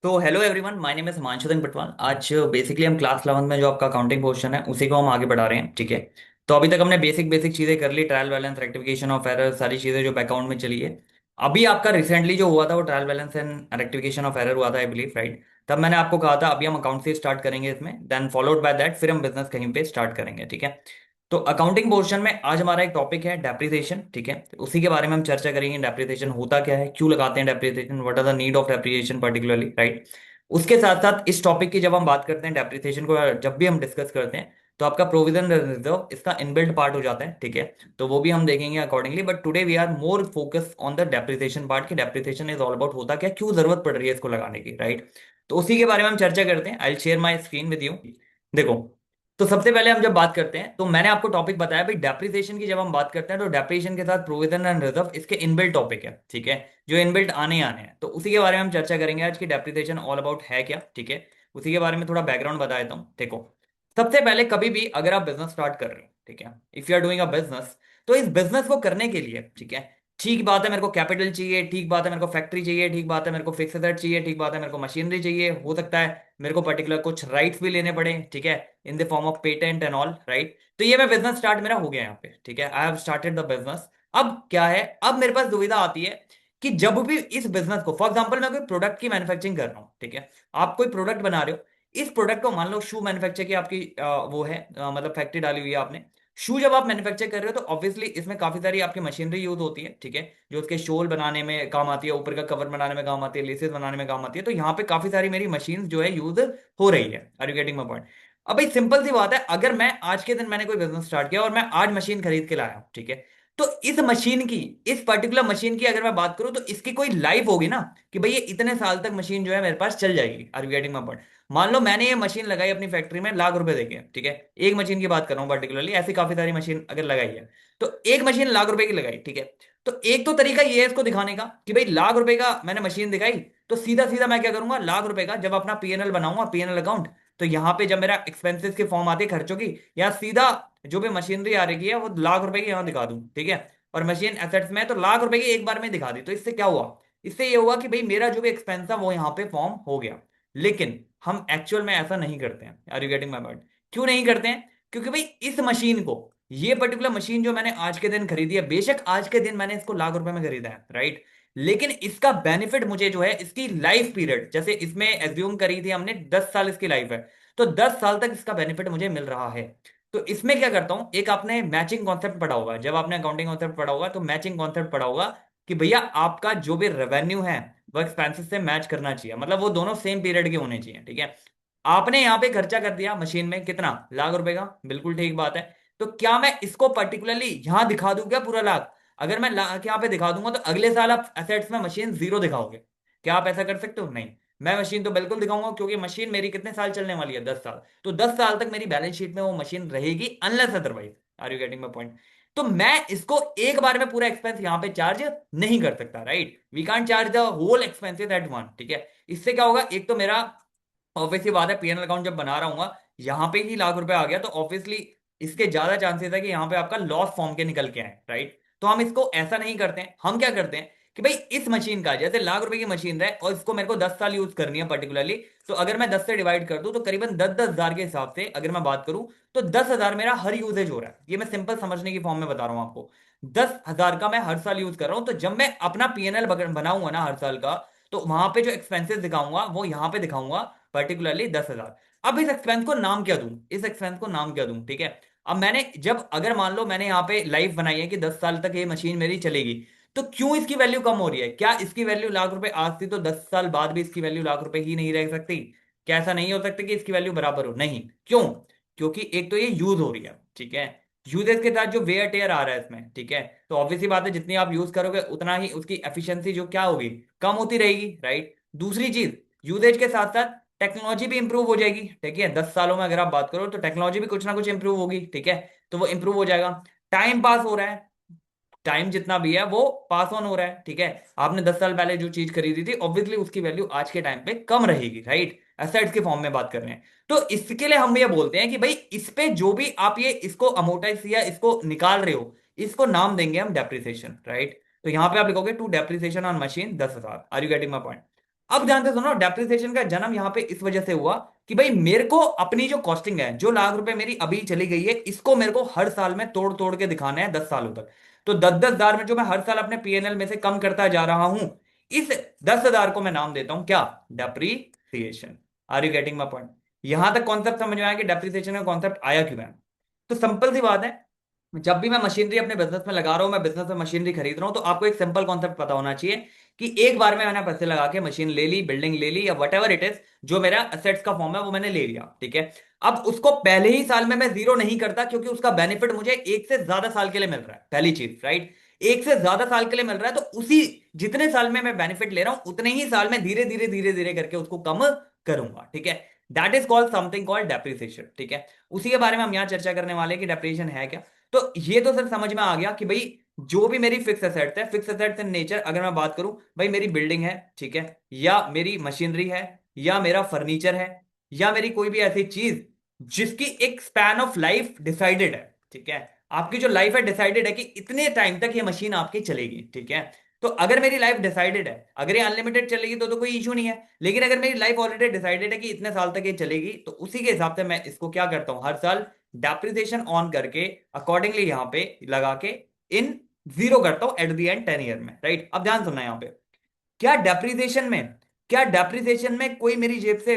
तो hello everyone, my name is Himanshudhan Patwal. आज basically हम क्लास 11 में जो आपका अकाउंटिंग पोर्शन है उसी को हम आगे बढ़ा रहे हैं। ठीक है। तो अभी तक हमने बेसिक बेसिक चीज़ें कर ली, trial balance, rectification of error, सारी चीज़ें जो अकाउंट में चली है। अभी आपका रिसेंटली जो हुआ था वो trial balance and rectification of error हुआ था, आई बिलीव, राइट। तब मैंने आपको कहा था अभी हम अकाउंट से स्टार्ट करेंगे इसमें, देन फॉलोड बाय दैट फिर हम बिजनेस कहीं पे स्टार्ट करेंगे। ठीक है। तो अकाउंटिंग पोर्शन में आज हमारा एक टॉपिक है डेप्रिसिएशन। ठीक है। तो उसी के बारे में हम चर्चा करेंगे। डेप्रिसिएशन होता क्या है, क्यों लगाते हैं depreciation, what are the need of depreciation particularly, right. उसके साथ साथ इस टॉपिक की जब हम बात करते हैं डेप्रिसिएशन को, जब भी हम डिस्कस करते हैं तो आपका प्रोविजन रिजर्व इसका इनबिल्ट पार्ट हो जाता है। ठीक है। तो वो भी हम देखेंगे accordingly, but today we are more focus on the depreciation part की डेप्रिसिएशन इज ऑल अबाउट होता क्या, क्यों जरूरत पड़ रही है इसको लगाने की, राइट। तो उसी के बारे में हम चर्चा करते हैं। I will share my screen with you. देखो, तो सबसे पहले हम जब बात करते हैं तो मैंने आपको टॉपिक बताया भाई, डेप्रिसिएशन की जब हम बात करते हैं तो डेप्रिसिएशन के साथ प्रोविजन एंड रिजर्व इसके इनबिल्ट टॉपिक है। ठीक है। जो इनबिल्ट आने ही आने हैं, तो उसी के बारे में हम चर्चा करेंगे आज की डेप्रिसिएशन ऑल अबाउट है क्या। ठीक है। उसी के बारे में थोड़ा बैकग्राउंड बता देता हूँ। देखो, सबसे पहले कभी भी अगर आप बिजनेस स्टार्ट कर रहे हो, ठीक है, if you are doing a business, तो इस बिजनेस को करने के लिए, ठीक है, ठीक बात है मेरे को कैपिटल चाहिए, ठीक बात है मेरे को फैक्ट्री चाहिए, ठीक बात है मेरे को फिक्स एसेट चाहिए, ठीक बात है मेरे को मशीनरी चाहिए, हो सकता है मेरे को पर्टिकुलर कुछ राइट्स भी लेने पड़े, ठीक है, in the form of patent and all, right. तो ये मैं बिजनेस स्टार्ट मेरा हो गया यहाँ पे। ठीक है। I have started the business. अब क्या है, अब मेरे पास दुविधा आती है कि जब भी इस बिजनेस को, फॉर एग्जांपल मैं कोई प्रोडक्ट की मैन्युफैक्चरिंग कर रहा हूँ, ठीक है, आप कोई प्रोडक्ट बना रहे हो, इस प्रोडक्ट को मान लो शू मैन्युफैक्चर की आपकी वो है, मतलब फैक्ट्री डाली हुई है आपने। शू जब आप मैन्युफैक्चर कर रहे हो तो ऑब्वियसली इसमें काफी सारी आपकी मशीनरी यूज होती है, ठीक है, जो उसके शोल बनाने में काम आती है, ऊपर का कवर बनाने में काम आती है, लेसेस बनाने में काम आती है। तो यहाँ पे काफी सारी मेरी मशीन जो है यूज हो रही है। Are you getting my point. अब भाई सिंपल सी बात है, अगर मैं आज के दिन मैंने कोई बिजनेस स्टार्ट किया और मैं आज मशीन खरीद के लाया हूं, ठीक है, तो इस मशीन की, इस पर्टिकुलर मशीन की अगर मैं बात करूं तो इसकी कोई लाइफ होगी ना, कि भाई ये इतने साल तक मशीन जो है मेरे पास चल जाएगी। Are you getting my point. मान लो मैंने ये मशीन लगाई अपनी फैक्ट्री में, लाख रुपए देके, ठीक है, एक मशीन की बात कर रहा हूं पर्टिकुलरली, ऐसी काफी सारी मशीन अगर लगाई है, तो एक मशीन लाख रुपए की लगाई, ठीक है। तो एक तो तरीका ये है इसको दिखाने का कि भाई लाख रुपए का मैंने मशीन दिखाई, तो सीधा सीधा मैं क्या करूंगा, लाख रुपए का जब अपना पीएनएल बनाऊंगा, पीएनएल अकाउंट, तो यहाँ पे जब मेरा एक्सपेंसेस की फॉर्म आती है खर्चों की, या सीधा जो भी मशीनरी आ रही है वो लाख रुपए की यहाँ दिखा दूं, ठीक है। और मशीन एसेट्स में तो लाख रुपए की एक बार में दिखा दी, तो इससे क्या हुआ, इससे ये हुआ कि भाई मेरा जो भी एक्सपेंस था वो यहाँ पे फॉर्म हो गया। लेकिन हम एक्चुअल में ऐसा नहीं करते हैं। Are you getting my point. क्यों नहीं करते हैं? क्योंकि भाई इस मशीन को, ये पर्टिकुलर मशीन जो मैंने आज के दिन खरीदी है, बेशक आज के दिन मैंने इसको लाख रुपए में खरीदा है, राइट, लेकिन इसका बेनिफिट मुझे जो है, इसकी लाइफ पीरियड, जैसे इसमें एज्यूम करी थी हमने 10 साल इसकी लाइफ है, तो 10 साल तक इसका बेनिफिट मुझे मिल रहा है। तो इसमें क्या करता हूं, एक आपने मैचिंग कॉन्सेप्ट पढ़ा होगा, जब आपने अकाउंटिंग कॉन्सेप्ट पढ़ा होगा तो मैचिंग कॉन्सेप्ट पढ़ा होगा कि भैया आपका जो भी रेवेन्यू है वो एक्सपेंसेस से मैच करना चाहिए, मतलब वो दोनों सेम पीरियड के होने चाहिए, ठीक है। आपने यहाँ पे खर्चा कर दिया मशीन में कितना, लाख रुपए का, बिल्कुल ठीक बात है। तो क्या मैं इसको पर्टिकुलरली यहां दिखा दूं क्या पूरा लाख? अगर मैं लाख यहाँ पे दिखा दूंगा तो अगले साल आप एसेट्स में मशीन जीरो दिखाओगे। क्या आप ऐसा कर सकते हो? नहीं। मैं मशीन तो बिल्कुल दिखाऊंगा, क्योंकि मशीन मेरी कितने साल चलने वाली है, 10 साल। तो 10 साल तक मेरी बैलेंस शीट में वो मशीन रहेगी, unless otherwise. Are you getting my point. तो मैं इसको एक बार में पूरा एक्सपेंस यहां पे चार्ज नहीं कर सकता, right. We can't charge the whole expenses at one, ठीक है। इससे क्या होगा, एक तो मेरा ऑब्वियसली बात है, पीएनएल अकाउंट जब बना रहा हूँ यहाँ पे ही लाख रुपए आ गया, तो ऑब्वियसली इसके ज्यादा चांसेस है कि यहाँ पे आपका लॉस फॉर्म के निकल के आए, राइट। तो हम इसको ऐसा नहीं करते हैं। हम क्या करते हैं कि भाई इस मशीन का, जैसे लाख रुपए की मशीन है और इसको मेरे को 10 साल यूज करनी है पर्टिकुलरली, तो अगर मैं 10 से डिवाइड कर दूं तो करीबन 10-10 हजार के हिसाब से अगर मैं बात करूं, तो 10 हजार मेरा हर यूजेज हो रहा है। ये मैं सिंपल समझने की फॉर्म में बता रहा हूं आपको। 10 हजार का मैं हर साल यूज कर रहा हूं, तो जब मैं अपना पीएनएल बनाऊंगा ना हर साल का, तो वहां पे जो एक्सपेंसेस दिखाऊंगा वो यहां पे दिखाऊंगा पर्टिकुलरली 10 हजार। अब इस एक्सपेंस को नाम क्या दूं, इस एक्सपेंस को नाम क्या दूं, ठीक है। अब मैंने जब, अगर मान लो मैंने यहाँ पे लाइफ बनाई है कि 10 साल तक ये मशीन मेरी चलेगी, तो क्यों इसकी वैल्यू कम हो रही है? क्या इसकी वैल्यू लाख रुपए आज थी तो 10 साल बाद भी इसकी वैल्यू लाख रुपए ही नहीं रह सकती? क्या ऐसा नहीं हो सकता कि इसकी वैल्यू बराबर हो? नहीं। क्यों? क्योंकि एक तो ये यूज हो रही है, ठीक है, यूजेस के साथ जो वेयर टेयर आ रहा है इसमें, ठीक है, तो ऑब्वियसली बात है जितनी आप यूज करोगे उतना ही उसकी एफिशिएंसी जो क्या होगी, कम होती रहेगी, राइट। दूसरी चीज, यूजेज के साथ साथ टेक्नोलॉजी भी इंप्रूव हो जाएगी, ठीक है। 10 सालों में अगर आप बात करो तो टेक्नोलॉजी भी कुछ ना कुछ इंप्रूव होगी, ठीक है, तो वो इंप्रूव हो जाएगा। टाइम पास हो रहा है, टाइम जितना भी है वो पास ऑन हो रहा है, ठीक है। आपने 10 साल पहले जो चीज खरीदी थी ऑब्वियसली उसकी वैल्यू आज के टाइम पे कम रहेगी, राइट। एसेट्स के फॉर्म में बात कर रहे हैं। तो इसके लिए हम ये बोलते हैं कि भाई इस पे जो भी आप ये इसको अमोर्टाइज या इसको निकाल रहे हो, इसको नाम देंगे हम डेप्रिसिएशन, राइट। तो यहां पे आप लिखोगे टू डेप्रिसिएशन ऑन मशीन 10 हजार। Are you getting my point. अब ध्यान से सुनो, डेप्रिसिएशन का जन्म यहां पे इस वजह से हुआ कि भाई मेरे को अपनी जो कॉस्टिंग है, जो लाख रुपए मेरी अभी चली गई है, इसको मेरे को हर साल में तोड़ तोड़ के दिखाना है 10 सालों तक। तो 10-10 हजार में जो मैं हर साल अपने पीएनएल में से कम करता जा रहा हूं, इस 10 हजार को मैं नाम देता हूं क्या? Depreciation. Are you getting my point? यहां तक कॉन्सेप्ट समझ में आया कि डेप्रिसिएशन का कॉन्सेप्ट आया क्यों है? तो सिंपल सी बात है, जब भी मैं मशीनरी अपने बिजनेस में लगा रहा हूं, मैं बिजनेस में मशीनरी खरीद रहा हूं, तो आपको एक सिंपल कॉन्सेप्ट पता होना चाहिए कि एक बार में मैंने पैसे लगा के मशीन ले ली, बिल्डिंग ले ली, या वट एवर इट इज, जो मेरा असेट्स का फॉर्म है वो मैंने ले लिया, ठीक है। अब उसको पहले ही साल में मैं जीरो नहीं करता, क्योंकि उसका बेनिफिट मुझे एक से ज्यादा साल के लिए मिल रहा है, पहली चीज, राइट। एक से ज्यादा साल के लिए मिल रहा है, तो उसी जितने साल में मैं बेनिफिट ले रहा हूं, उतने ही साल में धीरे धीरे धीरे धीरे करके उसको कम करूंगा, ठीक है। That is called something called depreciation, ठीक है। उसी के बारे में हम यहां चर्चा करने वाले हैं कि डेप्रिसिएशन है क्या। तो ये तो सर समझ में आ गया कि भाई जो भी मेरी फिक्स एसेट्स है, फिक्स एसेट्स इन नेचर अगर मैं बात करूं, भाई मेरी बिल्डिंग है, ठीक है, या मेरी मशीनरी है, या मेरा फर्नीचर है, या मेरी कोई भी ऐसी चीज जिसकी एक स्पैन ऑफ लाइफ डिसाइडेड है, ठीक है। आपकी जो लाइफ है डिसाइडेड है कि इतने टाइम तक ये मशीन आपकी चलेगी, ठीक है। तो अगर मेरी लाइफ डिसाइडेड है, अगर ये अनलिमिटेड चलेगी तो कोई इशू नहीं है। लेकिन अगर मेरी लाइफ ऑलरेडी डिसाइडेड है कि इतने साल तक ये चलेगी, तो उसी के हिसाब से मैं इसको क्या करता हूं, हर साल डेप्रिसिएशन ऑन करके अकॉर्डिंगली यहां पे लगा के इन जीरो करता हूं एट द एंड 10 ईयर में, राइट। अब ध्यान सुनना यहां पे, क्या डेप्रिसिएशन में, क्या डेप्रिसिएशन में कोई मेरी जेब से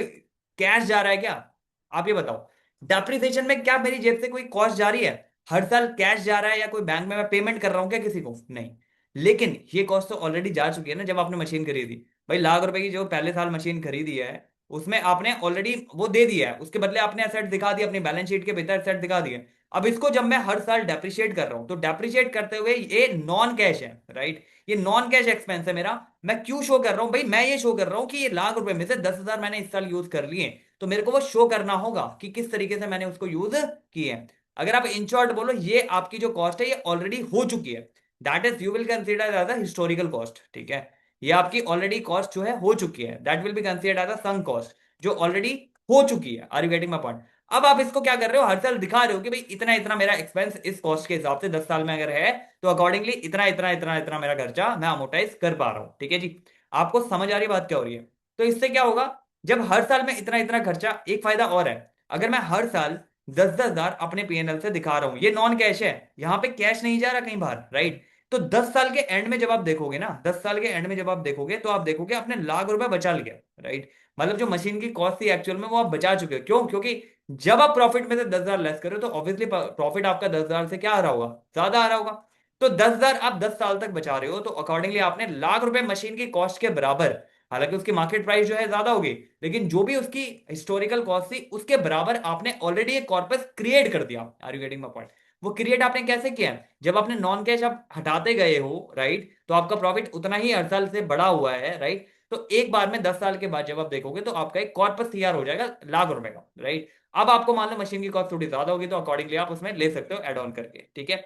कैश जा रहा है क्या? आप ये बताओ, डेप्रिसिएशन में क्या मेरी जेब से कोई कॉस्ट जा रही है? हर साल कैश जा रहा है, या कोई बैंक में मैं पेमेंट कर रहा हूं क्या किसी को? नहीं। लेकिन ये कॉस्ट तो ऑलरेडी जा चुकी है ना, जब आपने मशीन खरीदी। भाई लाख रुपए की जो पहले साल मशीन खरीदी है, उसमें आपने ऑलरेडी वो दे दिया है, उसके बदले आपने एसेट दिखा दिया, अपनी बैलेंस शीट के भीतर एसेट दिखा दिए। अब इसको जब मैं हर साल डेप्रिशिएट कर रहा हूं, तो डेप्रिशिएट करते हुए ये नॉन कैश है, राइट। ये नॉन कैश एक्सपेंस है मेरा। मैं क्यों शो कर रहा हूं भाई? मैं ये शो कर रहा हूं कि ये लाख रुपए में से 10 हजार मैंने इस साल यूज कर लिए, तो मेरे को वो शो करना होगा कि किस तरीके से मैंने उसको यूज किए हैं। अगर आप इन शॉर्ट बोलो, ये आपकी जो कॉस्ट है ये ऑलरेडी हो चुकी है। That is you will consider as a historical cost, ठीक है। ये आपकी ऑलरेडी कॉस्ट जो है हो चुकी है, that will be considered as a sunk cost, जो ऑलरेडी हो चुकी है। Are you getting my point? अब आप इसको क्या कर रहे हो, हर साल दिखा रहे हो कि भाई इतना इतना मेरा एक्सपेंस इस कॉस्ट के हिसाब से 10 साल में अगर है, तो अकॉर्डिंगली इतना इतना इतना इतना मेरा खर्चा मैं अमोटाइज कर पा रहा हूं, ठीक है जी। आपको समझ आ रही बात क्या हो रही है? तो इससे क्या होगा, जब हर साल में इतना इतना खर्चा, एक फायदा और है, अगर मैं हर साल 10-10 हजार अपने पीएनएल से दिखा रहा हूं, ये नॉन कैश है, यहां पे कैश नहीं जा रहा कहीं बाहर, राइट। तो 10 साल के एंड में जब आप देखोगे ना, 10 साल के एंड में जब आप देखोगे, तो आप देखोगे आपने लाख रुपए बचा लिया, राइट। मतलब जो मशीन की कॉस्ट थी एक्चुअल में, वो आप बचा चुके हो। क्यों? क्योंकि जब आप प्रॉफिट में से 10 हजार लेस करो, तो ऑब्वियसली प्रॉफिट आपका 10 हजार से क्या आ रहा होगा, ज्यादा आ रहा होगा। तो 10 हजार आप 10 साल तक बचा रहे हो, तो अकॉर्डिंगली आपने लाख रुपए मशीन की कॉस्ट के बराबर, हालांकि उसकी मार्केट प्राइस जो है ज्यादा होगी, लेकिन जो भी उसकी हिस्टोरिकल कॉस्ट थी उसके बराबर आपने ऑलरेडी एक कॉर्पस क्रिएट कर दिया। Are you getting my point? वो क्रिएट आपने कैसे किया है? जब आपने नॉन कैश आप हटाते गए हो, राइट, तो आपका प्रॉफिट उतना ही हर साल से बढ़ा हुआ है, राइट। तो एक बार में 10 साल के बाद जब आप देखोगे, तो आपका एक कॉर्पस तैयार हो जाएगा लाख रुपए का, राइट। अब आपको मान लो मशीन की कॉस्ट थोड़ी ज्यादा होगी, तो अकॉर्डिंगली आप उसमें ले सकते हो एड ऑन करके, ठीक है।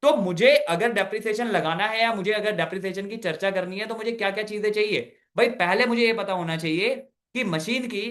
तो मुझे अगर डेप्रिसिएशन लगाना है, या मुझे अगर डेप्रिसिएशन की चर्चा करनी है, तो मुझे क्या क्या चीजें चाहिए? भाई पहले मुझे ये पता होना चाहिए कि मशीन की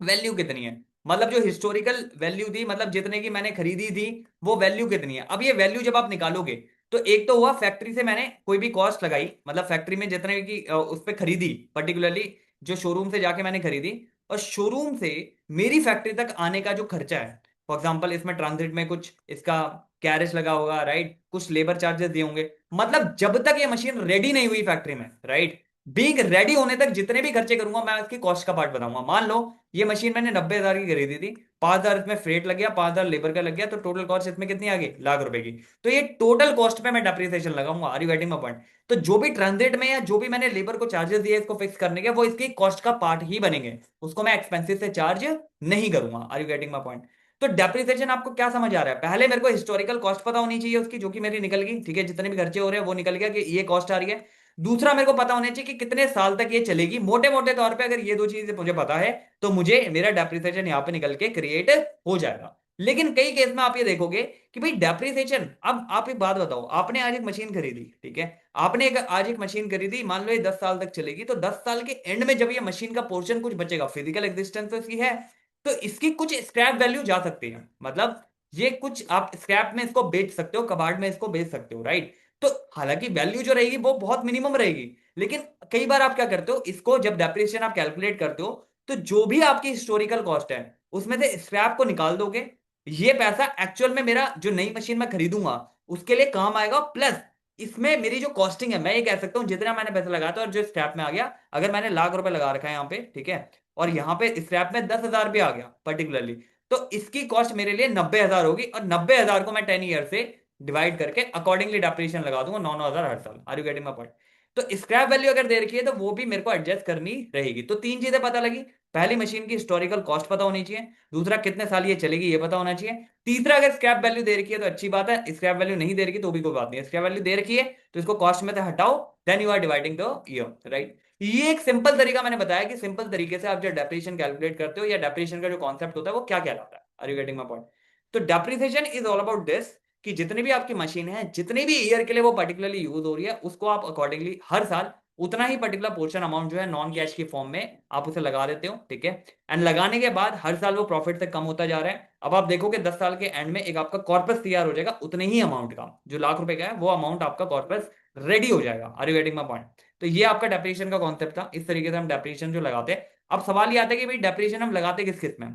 वैल्यू कितनी है। मतलब जो हिस्टोरिकल वैल्यू थी, मतलब जितने की मैंने खरीदी थी, वो वैल्यू कितनी है। अब ये वैल्यू जब आप निकालोगे, तो एक तो हुआ फैक्ट्री से मैंने कोई भी कॉस्ट लगाई, मतलब फैक्ट्री में जितने की उस पर खरीदी, पर्टिकुलरली जो शोरूम से जाके मैंने खरीदी, और शोरूम से मेरी फैक्ट्री तक आने का जो खर्चा है, फॉर एग्जाम्पल इसमें ट्रांजिट में कुछ इसका कैरेज लगा होगा, राइट, कुछ लेबर चार्जेस दिए होंगे। मतलब जब तक ये मशीन रेडी नहीं हुई फैक्ट्री में, राइट, बीइंग रेडी होने तक जितने भी खर्चे करूंगा, मैं उसकी कॉस्ट का पार्ट बताऊंगा। मान लो ये मशीन मैंने 90 हजार की खरीदी थी, 5 हजार इसमें फ्रेट लग गया, 5 हजार लेबर का लग गया, तो टोटल कॉस्ट इसमें कितनी आ गई, लाख रुपए की। तो ये टोटल कॉस्ट पे मैं डेप्रिसिएशन लगाऊंगा। Are you getting my point? तो जो भी ट्रांजिट में या जो भी मैंने लेबर को चार्जेस दिए इसको फिक्स करने के, वो इसकी कॉस्ट का पार्ट ही बनेंगे, उसको मैं एक्सपेंसिव से चार्ज नहीं करूंगा। Are you getting my point? तो डेप्रिसिएशन आपको क्या समझ आ रहा है? पहले मेरे को हिस्टोरिकल कॉस्ट पता होनी चाहिए उसकी, जो कि मेरी निकल गई, ठीक है, जितने भी खर्चे हो रहे हैं वो निकल गया कि ये कॉस्ट आ रही है। दूसरा मेरे को पता होना चाहिए कि कितने साल तक ये चलेगी, मोटे मोटे तौर पे अगर ये दो चीजें मुझे पता है, तो मुझे मेरा डेप्रिसिएशन यहाँ पे निकल के क्रिएट हो जाएगा। लेकिन कई केस में आप ये देखोगे कि भाई डेप्रिसिएशन, अब आप एक बात बताओ, आपने आज एक मशीन खरीदी, ठीक है, आपने आज एक मशीन खरीदी, मान लो ये 10 साल तक चलेगी, तो 10 साल के एंड में जब ये मशीन का पोर्शन कुछ बचेगा, फिजिकल एग्जिस्टेंस तो इसकी है, तो इसकी कुछ स्क्रैप वैल्यू जा सकती है। मतलब ये कुछ आप स्क्रैप में इसको बेच सकते हो, कबाड़ में इसको बेच सकते हो, राइट। तो हालांकि वैल्यू जो रहेगी वो बहुत मिनिमम रहेगी, लेकिन कई बार आप क्या करते हो, इसको जब डेप्रिसिएशन आप कैलकुलेट करते हो तो जो भी आपकी हिस्टोरिकल कॉस्ट है उसमें से स्क्रैप को निकाल दोगे, ये पैसा एक्चुअल में मेरा जो नई मशीन मैं खरीदूंगा उसके लिए काम आएगा, प्लस इसमें मेरी जो कॉस्टिंग है मैं ये कह सकता हूं जितना मैंने पैसा लगाया था और जो स्क्रैप में आ गया, अगर मैंने लाख रुपए लगा रखा है यहाँ पे, ठीक है, और यहाँ पे स्क्रैप में 10,000 भी आ गया पर्टिकुलरली, तो इसकी कॉस्ट मेरे लिए 90,000 होगी, और 90,000 को मैं 10 ईयर से डिवाइड करके अकॉर्डिंगली डेप्रिसिएशन लगा दूंगा 9,000 हर साल। Are you getting my point? तो स्क्रैप वैल्यू अगर दे रखी है तो वो भी मेरे को एडजस्ट करनी रहेगी। तो तीन चीजें पता लगी, पहली मशीन की हिस्टोरिकल कॉस्ट पता होनी चाहिए, दूसरा कितने साल ये चलेगी ये पता होना चाहिए, तीसरा अगर स्क्रैप वैल्यू दे रखी है तो अच्छी बात है, स्क्रैप वैल्यू नहीं दे रखी तो भी कोई बात नहीं, स्क्रैप वैल्यू दे रखी है तो इसको कॉस्ट में से हटाओ, then you are dividing the year, right. ये एक सिंपल तरीका मैंने बताया कि सिंपल तरीके से आप जो डेप्रिसिएशन कैलकुलेट करते हो या डेप्रिसिएशन का जो कॉन्सेप्ट होता है वो क्या कहलाता है। Are you getting my point? तो depreciation is all about this कि जितनी भी आपकी मशीन है, जितनी भी ईयर के लिए वो पर्टिकुलरली यूज हो रही है, उसको आप अकॉर्डिंगली हर साल उतना ही पर्टिकुलर पोर्शन अमाउंट जो है नॉन कैश की फॉर्म में आप उसे लगा देते हो, ठीक है। एंड लगाने के बाद हर साल वो प्रॉफिट से कम होता जा रहा है। अब आप देखोगे 10 साल के एंड में एक आपका कॉर्पस तैयार हो जाएगा, उतने ही अमाउंट का, जो लाख रुपए का है वो अमाउंट आपका कॉर्पस रेडी हो जाएगा। Are you getting my point? तो ये आपका डेप्रिसिएशन का कॉन्सेप्ट था, इस तरीके से हम डेप्रिसिएशन जो लगाते हैं। अब सवाल ये आता है कि भाई डेप्रिसिएशन हम लगाते किस किस में?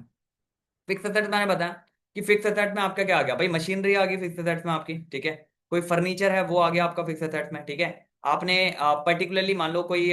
फिक्स एसेट मैंने बताया कि फिक्स एसेट में आपका क्या आ गया भाई, मशीनरी आ गई फिक्स एसेट में आपकी, ठीक है। कोई फर्नीचर है वो आ गया आपका फिक्स एसेट में, ठीक है। आपने पर्टिकुलरली मान लो कोई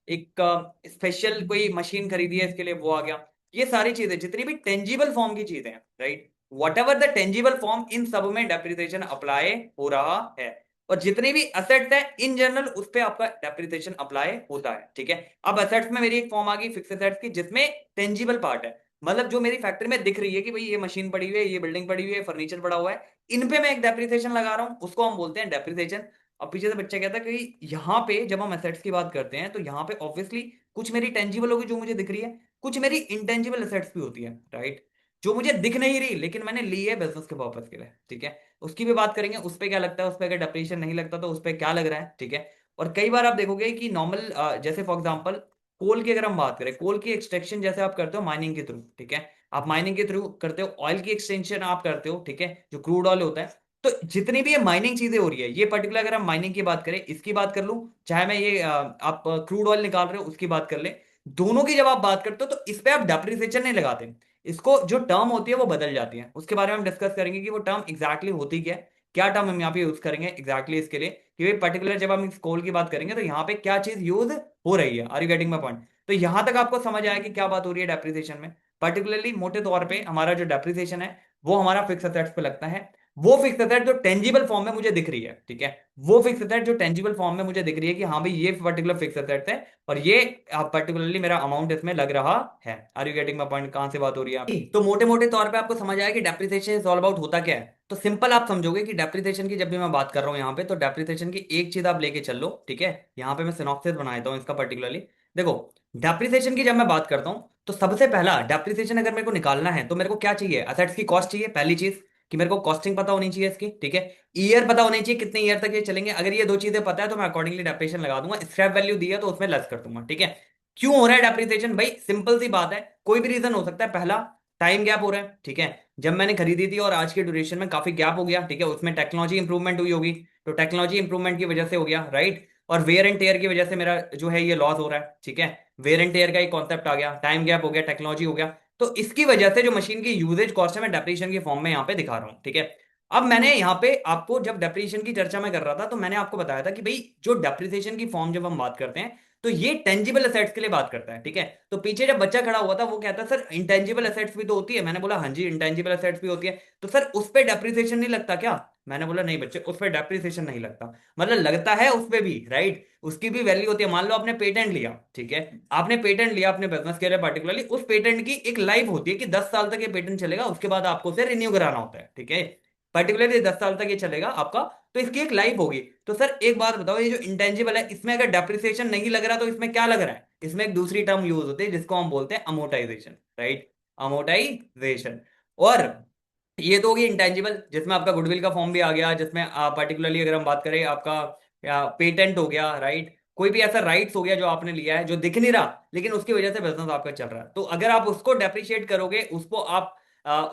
एक स्पेशल कोई मशीन खरीदी है इसके लिए, वो आ गया। ये सारी चीजें जितनी भी टेंजिबल फॉर्म की चीजें हैं, right, whatever the tangible form, इन सब में डेप्रिसिएशन अप्लाई हो रहा है। और जितनी भी असेट्स है इन जनरल उस पे आपका डेप्रिसिएशन अप्लाई होता है, ठीक है। अब असेट्स में मेरी एक फॉर्म आ गई फिक्स एसेट्स की जिसमें टेंजिबल पार्ट है, मतलब जो मेरी फैक्ट्री में दिख रही है कि भाई ये मशीन पड़ी हुई है, ये बिल्डिंग पड़ी हुई है, फर्नीचर पड़ा हुआ है, इन पे मैं एक डेप्रिसिएशन लगा रहा हूं, उसको हम बोलते हैं डेप्रिसिएशन। अब पीछे से बच्चा कहता है कि यहाँ पे जब हम एसेट्स की बात करते हैं तो यहाँ पे ऑब्वियसली कुछ मेरी टेंजिबल होगी जो मुझे दिख रही है, कुछ मेरी इंटेंजिबल एसेट्स भी होती है, राइट, जो मुझे दिख नहीं रही लेकिन मैंने ली है बिजनेस के पर्पज के लिए, ठीक है। उसकी भी बात करेंगे, उस पर क्या लगता है, उस पर अगर डेप्रिसिएशन नहीं लगता तो उस पर क्या लग रहा है, ठीक है। और कई बार आप देखोगे कि नॉर्मल जैसे फॉर एग्जाम्पल कोल की अगर हम बात करें, कोल की एक्सट्रैक्शन जैसे आप करते हो माइनिंग के थ्रू, ठीक है, आप माइनिंग के थ्रू करते हो, ऑयल की एक्सटेंशन आप करते हो, ठीक है, जो क्रूड ऑयल होता है। तो जितनी भी ये माइनिंग चीजें हो रही है, ये पर्टिकुलर अगर हम माइनिंग की बात करें, इसकी बात कर लूं, चाहे मैं ये आप क्रूड ऑयल निकाल रहे हो उसकी बात कर ले, दोनों की जब आप बात करते हो तो इस पे आप डेप्रिसिएशन नहीं लगाते, इसको जो टर्म होती है वो बदल जाती है, उसके बारे में हम डिस्कस करेंगे कि वो टर्म एग्जैक्टली होती क्या है, क्या टर्म हम यहाँ पे यूज करेंगे एग्जैक्टली इसके लिए, कि भाई पर्टिकुलर जब हम इस कोल की बात करेंगे तो यहाँ पे क्या चीज यूज हो रही है। Are you getting my point? तो यहां तक आपको समझ आया कि क्या बात हो रही है डेप्रिसिएशन में। पर्टिकुलरली मोटे तौर पे हमारा जो डेप्रिसिएशन है वो हमारा फिक्स एसेट्स पे लगता है, वो फिक्स एसेट जो टेंजिबल फॉर्म में मुझे दिख रही है, ठीक है, वो फिक्स एसेट जो टेंजिबल फॉर्म में मुझे दिख रही है कि हाँ भाई ये पर्टिकुलर फिक्स एसेट है और ये पर्टिकुलरली मेरा अमाउंट इसमें लग रहा है। Are you getting my point? कहां से बात हो रही है आपकी? तो मोटे मोटे तौर पे आपको समझ आया कि डेप्रिसिएशन इज ऑल अबाउट होता क्या है। तो सिंपल आप समझोगे कि डेप्रिसिएशन की जब भी मैं बात कर रहा हूं यहाँ पे, तो डेप्रिसिएशन की एक चीज आप लेके चल लो, ठीक है। यहाँ पे मैं सिनॉप्सिस बनाता हूँ इसका पर्टिकुलरली। देखो, डेप्रिसिएशन की जब मैं बात करता हूं तो सबसे पहला डेप्रिसिएशन अगर मेरे को निकालना है तो मेरे को क्या चाहिए, असेट्स की कॉस्ट चाहिए पहली चीज, कि मेरे को कॉस्टिंग पता होनी चाहिए इसकी, ठीक है। ईयर पता होनी चाहिए कितने ईयर तक ये चलेंगे, अगर ये दो चीजें पता है तो मैं अकॉर्डिंगली डेप्रिसिएशन लगा दूंगा, स्क्रैप वैल्यू दी है तो उसमें लेस कर दूंगा, ठीक है। क्यों हो रहा है डेप्रिसिएशन भाई? सिंपल सी बात है, कोई भी रीजन हो सकता है। पहला, टाइम गैप हो रहा है, ठीक है, जब मैंने खरीदी थी और आज के ड्यूरेशन में काफी गैप हो गया, ठीक है, उसमें टेक्नोलॉजी इंप्रूवमेंट हुई होगी, तो टेक्नोलॉजी इंप्रूवमेंट की वजह से हो गया, राइट। और वेयर एंड टेयर की वजह से मेरा जो है ये लॉस हो रहा है, ठीक है। वेयर एंड टेयर का एक कॉन्सेप्ट आ गया, टाइम गैप हो गया, टेक्नोलॉजी हो गया, तो इसकी वजह से जो मशीन की यूजेज कॉस्ट है मैं डेप्रिसिएशन के फॉर्म में यहाँ पे दिखा रहा हूँ, ठीक है। अब मैंने यहाँ पे आपको जब डेप्रिसिएशन की चर्चा में कर रहा था तो मैंने आपको बताया था कि भाई जो डेप्रिसिएशन की फॉर्म जब हम बात करते हैं तो ये टेंजिबल असेट्स के लिए बात करता है, ठीक है। तो पीछे जब बच्चा खड़ा हुआ था वो कहता है सर इंटेंजिबल असेट्स भी तो होती है, मैंने बोला हाँ जी इंटेंजिबल असेट्स भी होती है, तो सर उस पे डेप्रिसिएशन नहीं लगता क्या? मैंने बोला नहीं बच्चे, उस पे डेप्रिसिएशन नहीं लगता, मतलब लगता है उस पे भी, राइट, उसकी भी वैल्यू होती है। मान लो आपने पेटेंट लिया, ठीक है, आपने पेटेंट लिया अपने बिजनेस के लिए पर्टिकुलरली, उस पेटेंट की एक लाइफ होती है कि 10 साल तक ये पेटेंट चलेगा, उसके बाद आपको उसे रिन्यू कराना होता है, ठीक है। पर्टिकुलरली 10 साल तक ये चलेगा आपका, तो इसकी एक लाइफ होगी। तो सर एक बात बताओ, ये जो इंटेंजिबल है इसमें अगर डेप्रिसिएशन नहीं लग रहा तो इसमें क्या लग रहा है? इसमें एक दूसरी टर्म यूज होती है जिसको हम बोलते हैं अमोटाइजेशन, राइट, अमोटाइजेशन। और ये तो होगी इंटेंजिबल, जिसमें आपका गुडविल का फॉर्म भी आ गया, जिसमें पर्टिकुलरली अगर हम बात करें आपका पेटेंट हो गया, राइट, कोई भी ऐसा राइट्स हो गया जो आपने लिया है जो दिख नहीं रहा लेकिन उसकी वजह से बिजनेस आपका चल रहा है, तो अगर आप उसको डेप्रिशिएट करोगे, उसको आप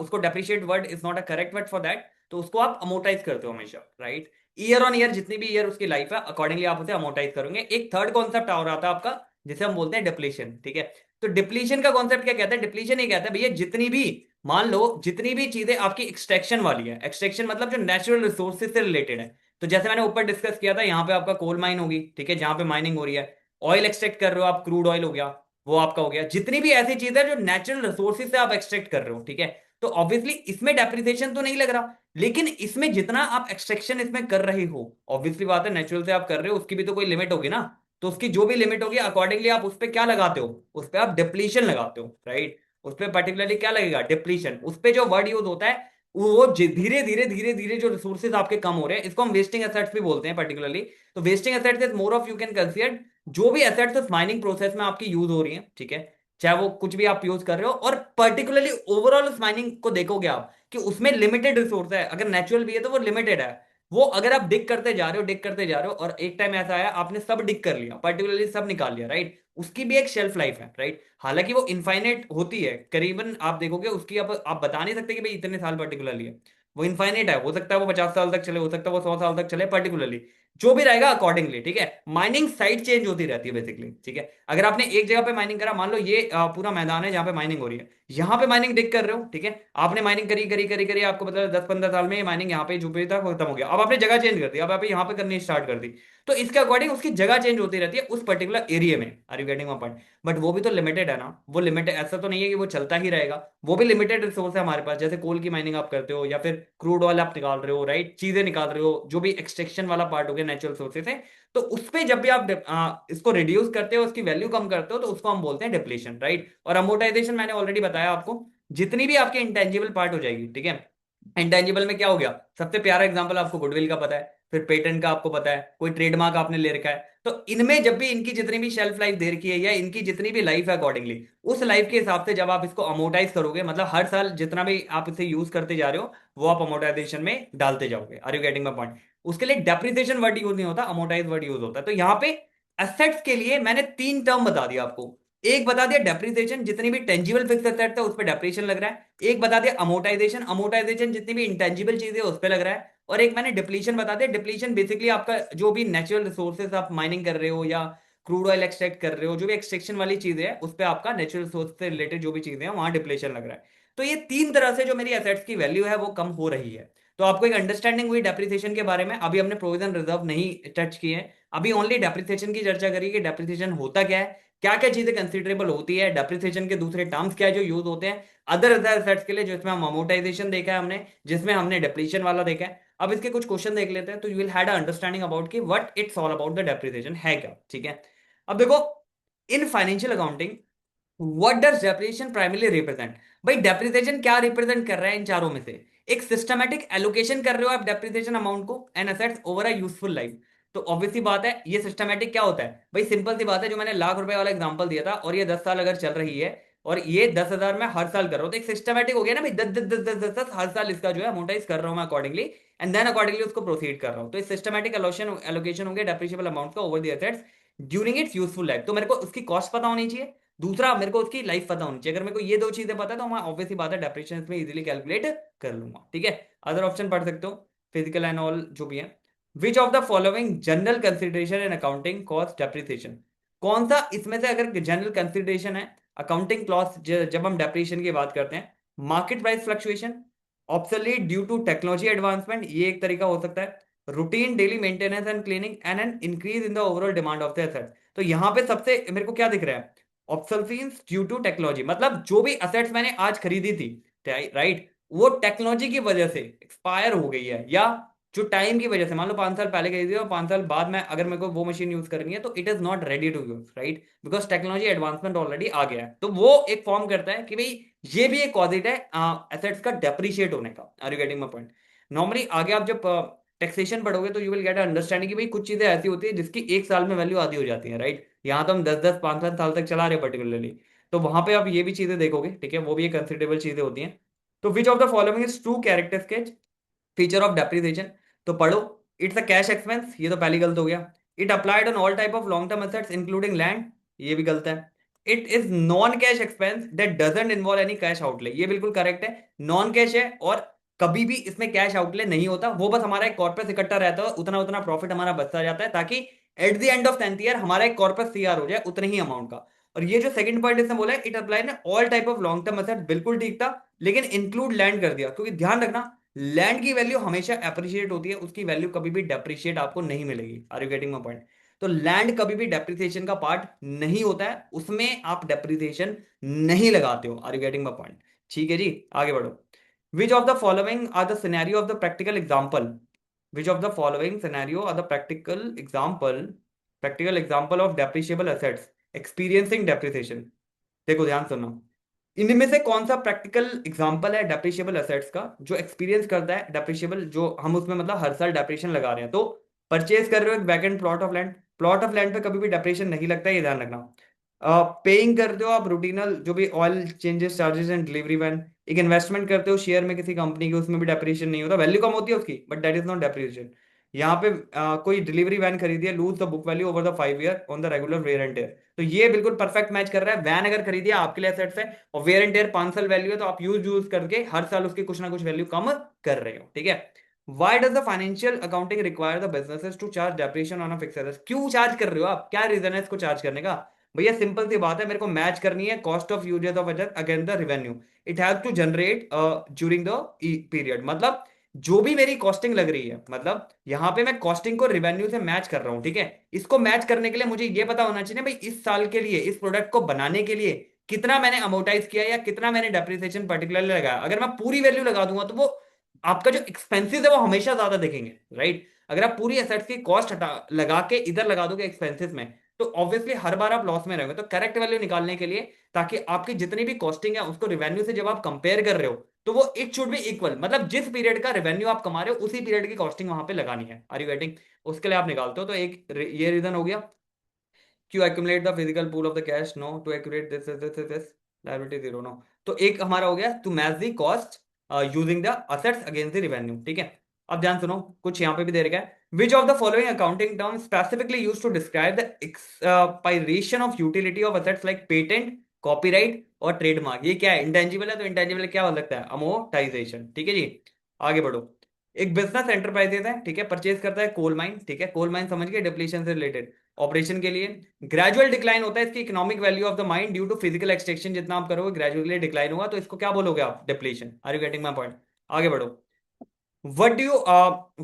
उसको depreciate word is not a correct word for that, तो उसको आप अमोटाइज करते हो हमेशा, राइट। ईयर ऑन ईयर जितनी भी ईयर उसकी लाइफ है अकॉर्डिंगली आप उसे अमोर्टाइज करोगे। एक थर्ड कॉन्सेप्ट और आता है आपका, जिसे हम बोलते हैं डिप्लीशन, ठीक है। तो डिप्लीशन का कॉन्सेप्ट क्या कहता है? डिप्लीशन ये कहता है भैया जितनी भी, मान लो जितनी भी चीजें आपकी एक्सट्रैक्शन वाली है, एक्सट्रैक्शन मतलब जो नेचुरल रिसोर्सेज से रिलेटेड है। तो जैसे मैंने ऊपर डिस्कस किया था, यहाँ पे आपका कोल माइन होगी, ठीक है, जहां पे माइनिंग हो रही है। ऑयल एक्सट्रैक्ट कर रहे हो आप, क्रूड ऑयल हो गया, वो आपका हो गया। जितनी भी ऐसी चीजें जो नेचुरल रिसोर्सेज से आप एक्सट्रैक्ट कर रहे हो, ठीक है, तो ऑब्वियसली इसमें डेप्रिसिएशन तो नहीं लग रहा। लेकिन इसमें जितना आप एक्सट्रैक्शन इसमें कर रहे हो, ऑब्वियसली बात है नेचुरल से आप कर रहे हो, उसकी भी तो कोई लिमिट होगी ना। तो उसकी जो भी लिमिट होगी अकॉर्डिंगली आप उस पर क्या लगाते हो? उस पर आप डिप्लीशन लगाते हो, राइट। उस पर पर्टिकुलरली क्या लगेगा? डिप्लीशन। उस पर जो वर्ड यूज होता है वो धीरे धीरे धीरे धीरे जो रिसोर्सेज आपके कम हो रहे हैं, इसको हम वेस्टिंग एसेट्स भी बोलते हैं पर्टिकुलरली। तो wasting assets is more of, you can consider जो भी एसेट्स उस माइनिंग प्रोसेस में आपकी यूज हो रही है, ठीक है, चाहे वो कुछ भी आप यूज कर रहे हो, और पर्टिकुलरली ओवरऑल उस माइनिंग को देखोगे आप कि उसमें लिमिटेड रिसोर्स है। अगर नेचुरल भी है तो वो लिमिटेड है। वो अगर आप डिग करते जा रहे हो, डिग करते जा रहे हो, और एक टाइम ऐसा आया आपने सब डिग कर लिया, पर्टिकुलरली सब निकाल लिया, राइट, उसकी भी एक शेल्फ लाइफ है, राइट। हालांकि वो इनफाइनेट होती है, करीबन आप देखोगे उसकी, आप बता नहीं सकते कि भाई इतने साल पर्टिकुलरली है। वो इनफाइनेट है, हो सकता है वो 50 साल तक चले, हो सकता है वो 100 साल तक चले, पर्टिकुलरली जो भी रहेगा अकॉर्डिंगली, ठीक है। माइनिंग साइट चेंज होती रहती है बेसिकली, ठीक है। अगर आपने एक जगह पे माइनिंग करा, मान लो ये पूरा मैदान है जहां पे माइनिंग हो रही है, यहाँ पे माइनिंग डिग कर रहे हो, ठीक है, आपने माइनिंग करी करी करी करी, आपको मतलब 10-15 साल में ये माइनिंग यहाँ पे जुबे तक खत्म हो गया। अब आपने जगह चेंज कर दी, अब आप यहाँ पे करनी स्टार्ट कर दी। तो इसके अकॉर्डिंग उसकी जगह चेंज होती रहती है उस पर्टिकुलर एरिया में। Are you getting my point? But वो भी तो लिमिटेड है ना, वो लिमिटेड, ऐसा तो नहीं है कि वो चलता ही रहेगा। वो भी लिमिटेड रिसोर्स है हमारे पास। जैसे कोल की माइनिंग आप करते हो, या फिर क्रूड ऑयल आप निकाल रहे हो, राइट, चीजें निकाल रहे हो, जो भी एक्सट्रैक्शन वाला पार्ट हो गया नेचुरल सोर्सेज है। तो उस पे जब भी आप इसको रिड्यूस करते हो, उसकी वैल्यू कम करते हो, तो उसको हम बोलते हैं डिप्लीशन, राइट। और अमोर्टाइजेशन मैंने ऑलरेडी बताया आपको, जितनी भी आपकी इंटेंजिबल पार्ट हो जाएगी, ठीक है। इंटेंजिबल में क्या हो गया? सबसे प्यारा एग्जांपल आपको गुडविल का पता है, फिर पेटेंट का आपको पता है, कोई ट्रेडमार्क आपने ले रखा है। तो इनमें जब भी इनकी जितनी भी शेल्फ लाइफ दे रखी है, या इनकी जितनी भी लाइफ है अकॉर्डिंगली, उस लाइफ के हिसाब से जब आप इसको अमोर्टाइज करोगे, मतलब हर साल जितना भी आप इसे यूज करते जा रहे हो, वो आप अमोर्टाइजेशन में डालते जाओगे। Are you getting my point? उसके लिए डेप्रिसिएशन वर्ड यूज नहीं होता, अमोर्टाइज वर्ड यूज होता है। तो यहाँ पे एसेट्स के लिए मैंने तीन टर्म बता दिया आपको। एक बता दिया डेप्रिसिएशन, जितनी भी टेंजिबल फिक्स एसेट है उस पर डेप्रिसिएशन लग रहा है। एक बता दिया अमोर्टाइजेशन, अमोर्टाइजेशन जितनी भी इंटेंजिबल चीजें उस पर लग रहा है। और एक मैंने डिप्लीशन बता दिया। डिप्लीशन बेसिकली आपका जो भी नेचुरल रिसोर्सेज आप माइनिंग कर रहे हो, या क्रूड ऑयल एक्सट्रैक्ट कर रहे हो, जो भी एक्सट्रैक्शन वाली चीजें हैं उस पर आपका नेचुरल रिसोर्स से रिलेटेड जो भी चीजें हैं वहां डिप्लीशन लग रहा है। तो ये तीन तरह से जो मेरी एसेट्स की वैल्यू है वो कम हो रही है। तो आपको एक अंडरस्टैंडिंग हुई डेप्रिसिएशन के बारे में। अभी हमने प्रोविजन रिजर्व नहीं टच किए हैं, अभी ओनली डेप्रिसिएशन की चर्चा करी कि डेप्रिसिएशन होता क्या है, क्या क्या चीजें कंसिडरेबल होती है, डेप्रिसिएशन के दूसरे टर्म्स क्या है जो यूज होते हैं अदर अदर एसेट्स के लिए, जिसमें हम अमोर्टाइजेशन देखा है हमने, जिसमें हमने डिप्लीशन वाला देखा है। अब इसके कुछ क्वेश्चन देख लेते हैं, तो you will had understanding about कि what it's all about the depreciation है क्या, ठीक है। अब देखो, in financial accounting what does depreciation primarily represent? भाई डेप्रिसिएशन क्या रिप्रेजेंट कर रहा है इन चारों में से? एक सिस्टमैटिक एलोकेशन कर रहे हो आप डेप्रिसिएशन अमाउंट को and assets over a useful life. तो ऑब्वियसली बात है, ये सिस्टमैटिक क्या होता है भाई? सिंपल सी बात है, जो मैंने लाख रुपए वाला एग्जांपल दिया था, और ये 10 साल अगर चल रही है, और ये 10,000 में हर साल कर रहा हूं, तो एक सिस्टमैटिक हो गया ना भाई, 10 10 10 10 10 हर साल इसका जो है अमोटाइज कर रहा हूं मैं अकॉर्डिंगली, एंड देन अकॉर्डिंगली उसको प्रोसीड कर रहा हूं। तो इस सिस्टमैटिक एलोकेशन हो गया डेप्रिशिएबल अमाउंट का over the assets during its useful life. तो मेरे को उसकी कॉस्ट पता होनी चाहिए, दूसरा मेरे को उसकी लाइफ पता होनी चाहिए। अगर मेरे को ये दो चीजें पता है तो मैं ऑब्वियसली बात है डेप्रिसिएशन इसमें इजीली कैलकुलेट कर लूंगा, ठीक है। अदर ऑप्शन पढ़ सकते हो, फिजिकल एंड ऑल जो भी है। Which of the following general consideration in accounting cause depreciation? कौन सा इसमें से अगर जनरल कंसिडरेशन है अकाउंटिंग क्लॉज जब हम डेप्रिसिएशन की बात करते हैं? Market price fluctuation, obsolete due to technology advancement, ये एक तरीका हो सकता है, routine daily maintenance and cleaning, and an increase in the overall demand of the asset. तो यहां पे सबसे मेरे को क्या दिख रहा है? ऑब्सोल्फिन्स ड्यू टू टेक्नोलॉजी, मतलब जो भी असेट्स मैंने आज खरीदी थी, राइट, वो टेक्नोलॉजी की वजह से एक्सपायर हो गई है, या जो टाइम की वजह से, मान लो 5 साल पहले खरीदी और 5 साल बाद में अगर मेरे को वो मशीन यूज करनी है, तो it is not ready to use, right, because technology advancement already आ गया है। तो वो एक फॉर्म करता है कि भाई ये भी एक कॉजिट है एसेट्स का डेप्रिशिएट होने का। Are you getting my point? Normally आगे आप जब टैक्सेशन पढ़ोगे तो यू विल गेट अंडरस्टैंडिंग कि भाई कुछ चीजें ऐसी होती है जिसकी एक साल में वैल्यू आधी हो जाती है, राइट। यहाँ तो हम 10-10 5-5 साल तक चला रहे पर्टिकुलरली। तो वहां पे आप ये भी चीजें देखोगे, ठीक है, वो भी एक कंसिडरेबल चीजें होती हैं। तो विच of the following is true character sketch feature of depreciation? तो पढ़ो, इट्स अ कैश एक्सपेंस, ये तो पहली गलत हो गया। It applied on all type of long term assets including land, ये भी गलत है। It is non cash expense that doesn't involve any cash outlay, ये बिल्कुल करेक्ट है, नॉन कैश है और कभी भी इसमें कैश आउटले नहीं होता, वो बस हमारा एक कॉर्पस इकट्ठा रहता है, उतना उतना प्रॉफिट हमारा बचता जाता है, ताकि at the end of 10th year हमारा एक कॉर्पस तैयार हो जाए उतने ही अमाउंट का। और ये जो सेकंड पॉइंट इसने बोला है, इट अप्लाई ना all type of long term asset, बिल्कुल ठीक था, लेकिन इंक्लूड लैंड कर दिया, क्योंकि ध्यान रखना लैंड की वैल्यू हमेशा अप्रिशिएट होती है, उसकी वैल्यू कभी भी डेप्रिशिएट आपको नहीं मिलेगी। Are you getting my point? तो लैंड कभी भी डेप्रिसिएशन का पार्ट नहीं होता है, उसमें आप डेप्रिसिएशन नहीं लगाते हो। Are you getting my point? ठीक है जी, आगे बढ़ो। Which of the following are the scenario of the practical example? Which of the following scenario are the practical example of depreciable assets experiencing depreciation? देखो ध्यान सुनना, इनमें से कौन सा प्रैक्टिकल एग्जांपल है डेप्रिशिएबल असेट्स का जो एक्सपीरियंस करता है डेप्रिशिएबल, जो हम उसमें मतलब हर साल डेप्रिशिएशन लगा रहे हैं। तो परचेज कर रहे हो एक vacant plot of land, plot of land पे कभी भी डेप्रिशिएशन नहीं लगता है, ये ध्यान रखना। पेइंग करते हो आप रूटीनल जो भी oil changes charges and delivery van. एक इन्वेस्टमेंट करते हो शेयर में किसी कंपनी की, उसमें भी डेप्रिशिएशन नहीं होता, वैल्यू कम होती है उसकी, but that is not depreciation. यहाँ पे कोई डिलीवरी वैन खरीदी है, lose the book value over the 5 year on the regular wear and tear. तो ये बिल्कुल परफेक्ट मैच कर रहा है, वैन अगर खरीदी है आपके लिए एसेट्स है, और वेयर एंड टेयर 5 साल वैल्यू है, तो आप यूज करके हर साल उसकी कुछ ना कुछ वैल्यू कम कर रहे हो, ठीक है। Why does the financial accounting require the businesses to charge depreciation on a fixed asset? क्यों चार्ज कर रहे हो आप, क्या रीजन है इसको चार्ज करने का? भैया सिंपल सी बात है, मेरे को मैच करनी है cost of uses of asset against the revenue. It has to generate during the period, मतलब जो भी मेरी कॉस्टिंग लग रही है, मतलब यहाँ पे मैं कॉस्टिंग को रेवेन्यू से मैच कर रहा हूँ, ठीक है। इसको मैच करने के लिए मुझे ये पता होना चाहिए भाई इस साल के लिए इस प्रोडक्ट को बनाने के लिए कितना मैंने अमोर्टाइज किया या कितना मैंने डेप्रिसिएशन पर्टिकुलरली लगाया। अगर मैं पूरी वैल्यू लगा दूंगा तो वो आपका जो एक्सपेंसेस है वो हमेशा ज्यादा दिखेंगे, राइट। अगर आप पूरी एसेट्स की कॉस्ट हटा लगा के इधर लगा दोगे एक्सपेंसेस में, तो ऑब्वियसली हर बार आप लॉस में रहोगे। तो करेक्ट वैल्यू निकालने के लिए, ताकि आपकी जितनी भी कॉस्टिंग है उसको रेवेन्यू से जब आप कंपेयर कर रहे हो, तो वो इट शुड बी इक्वल, मतलब जिस पीरियड का रेवेन्यू आप कमा रहे हो उसी पीरियड की कॉस्टिंग वहां पे लगानी है। Are you getting? उसके लिए आप निकालते हो, तो एक ये रीजन हो गया। Q accumulate the physical pool of the cash, no. To accurate this liability zero, no. तो एक हमारा हो गया to match the cost using the assets against the revenue, ठीक है। अब ध्यान सुनो, कुछ यहाँ पे भी दे रखा है। Which of the following accounting term specifically use to describe the expiration of utility of assets like patent, copyright और ट्रेडमार्क? ये क्या है? इंटेंजिबल है, तो इंटेंजिबल क्या हो सकता है? अमोर्टाइजेशन, ठीक है जी। आगे बढ़ो। एक बिजनेस एंटरप्राइजेस है, ठीक है, परचेज करता है कोल माइन, ठीक है, कोल माइन समझ गए, डिप्लीशन से रिलेटेड ऑपरेशन के लिए। ग्रेजुअल डिक्लाइन होता है इसकी economic value of the mine due to physical extraction, जितना आप करोगे ग्रेजुअली डिक्लाइन होगा, तो इसको क्या बोलोगे आप? Depletion. Are you getting my point? आगे बढ़ो। What do you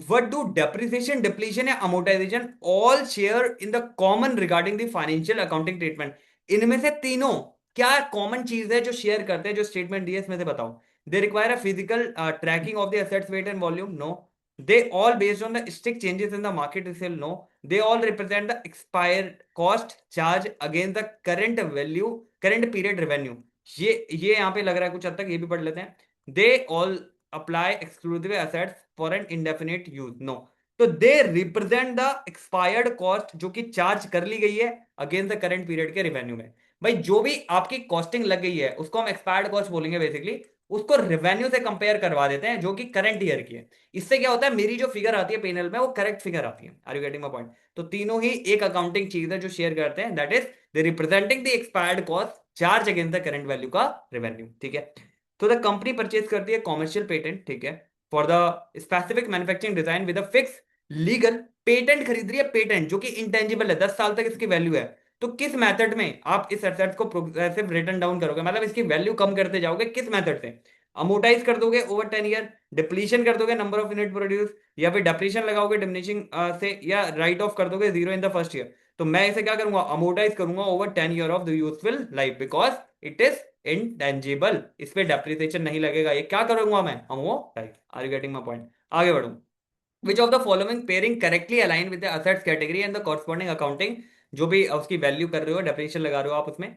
what do depreciation, depletion या amortization all share in the common regarding the financial accounting treatment? इनमें से तीनों क्या कॉमन चीज है जो शेयर करते हैं, जो स्टेटमेंट दिए इसमें से बताओ। They require a physical tracking of the assets weight and volume, no. They all based on the stick changes in the market sale, no. They all represent the expired cost charge against the current value, current period revenue. ये यहाँ पे लग रहा है कुछ हद तक, ये भी पढ़ लेते हैं। They all apply exclusive assets for an indefinite use, no. तो they represent the expired cost जो कि चार्ज कर ली गई है अगेंस्ट द करंट पीरियड के रेवेन्यू में। भाई जो भी आपकी कॉस्टिंग लग गई है उसको हम एक्सपायर्ड कॉस्ट बोलेंगे बेसिकली, उसको रेवेन्यू से कंपेयर करवा देते हैं जो कि करंट ईयर की है। इससे क्या होता है, मेरी जो फिगर आती है पेनल में वो करेक्ट फिगर आती है। Are you getting my point? तो तीनों ही एक अकाउंटिंग चीज है जो शेयर करते हैं, that is they representing the expired cost charge against the current value का रेवेन्यू, ठीक है। तो द कंपनी परचेज करती है कॉमर्शियल पेटेंट, ठीक है, for the specific manufacturing design with a fix legal. Patent खरीद रही है, पेटेंट जो कि इंटेंजिबल है, 10 साल तक इसकी वैल्यू है। तो किस मेथड में आप इस एसेट को प्रोग्रेसिव रिटर्न डाउन करोगे, मतलब इसकी वैल्यू कम करते जाओगे, किस मेथड से? अमोर्टाइज कर दोगे ओवर 10 ईयर, डिप्लीशन कर दोगे नंबर ऑफ यूनिट प्रोड्यूस, या फिर डिप्लीशन लगाओगे डिमिनिशिंग से, या राइट ऑफ कर दोगे zero in the first year. तो मैं इसे क्या करूंगा? अमोर्टाइज करूंगा over 10 year of the useful life, because it is intangible. इस पे डेप्रिसिएशन नहीं लगेगा, ये क्या करूंगा मैं? Amortise. Are you getting my point? आगे बढ़ूं। Which of the following pairing correctly align with the assets category and the corresponding accounting? जो भी उसकी वैल्यू कर रहे हो, डेप्रिसिएशन लगा रहे हो आप उसमें।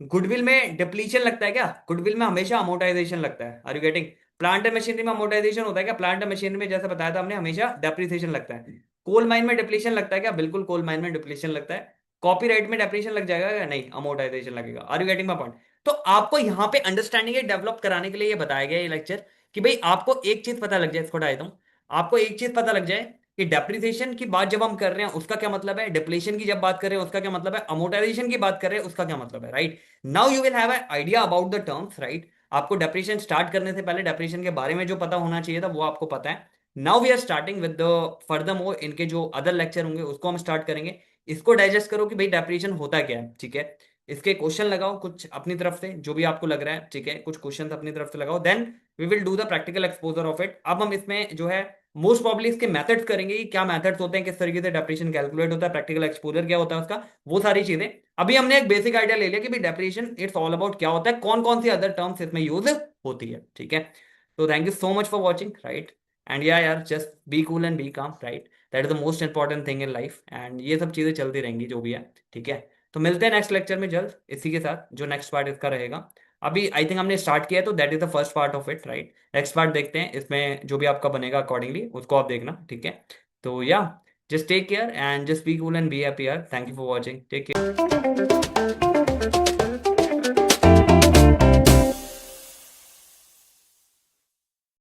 गुडविल में डिप्लीशन लगता है क्या? गुडविल में हमेशा अमोर्टाइजेशन लगता है। Are you getting? Plant and machinery में अमोर्टाइजेशन होता है क्या? प्लांट एंड मशीनरी में जैसे बताया था हमने हमेशा डेप्रिसिएशन लगता है। कोल माइन में डिप्लीशन लगता है क्या? बिल्कुल, कोल माइन में डिप्लीशन लगता है। कॉपीराइट में डेप्रीशिएशन लग जाएगा क्या? नहीं, अमोर्टाइजेशन लगेगा। Are you getting my point? तो आपको यहाँ पे अंडरस्टैंडिंग डेवलप कराने के लिए ये बताया गया ये लेक्चर, कि भाई आपको एक चीज पता लग जाए, इसको हटा देता हूं। आपको एक चीज पता लग जाए कि डेप्रिसिएशन की बात जब हम कर रहे हैं उसका क्या मतलब है, डिप्लीशन की जब बात कर रहे हैं उसका क्या मतलब है, अमोर्टाइजेशन की बात कर रहे हैं उसका क्या मतलब है, right. Now you will have an idea about the terms, right. आपको डेप्रिसिएशन स्टार्ट करने से पहले डेप्रिसिएशन के बारे में जो पता होना चाहिए था वो आपको पता है। Now we are starting with the further more, इनके जो अदर लेक्चर होंगे उसको हम स्टार्ट करेंगे। इसको डाइजेस्ट करो कि भाई डेप्रिसिएशन होता क्या है, ठीक है। इसके क्वेश्चन लगाओ कुछ अपनी तरफ से जो भी आपको लग रहा है, ठीक है, कुछ क्वेश्चन अपनी तरफ से लगाओ, then we will do the practical exposure of it. अब हम इसमें जो है मोस्ट प्रॉब्ली इसके मेथड्स करेंगे कि क्या मेथड्स होते हैं, किस तरीके से डेप्रिसिएशन कैलकुलेट होता है, प्रैक्टिकल एक्सपोजर क्या होता है उसका, वो सारी चीजें। अभी हमने एक बेसिक आइडिया ले लिया कि भाई डेप्रिसिएशन इट्स ऑल अबाउट क्या होता है, कौन कौन सी अदर टर्म्स इसमें यूज होती है, ठीक है। तो thank you so much for watching, right. And yeah यार just be cool and be calm, right. That is the most important thing in life, and ये सब चीजें चलती रहेंगी जो भी है, ठीक है। तो मिलते हैं नेक्स्ट लेक्चर में जल्द इसी के साथ, जो नेक्स्ट पार्ट इसका रहेगा। अभी आई थिंक हमने स्टार्ट किया है, तो that is the first part of it, right. Next part देखते हैं, इसमें जो भी आपका बनेगा अकॉर्डिंगली उसको आप देखना, ठीक है। तो yeah just take care and just be cool and be happy यार। Thank you for watching, take care.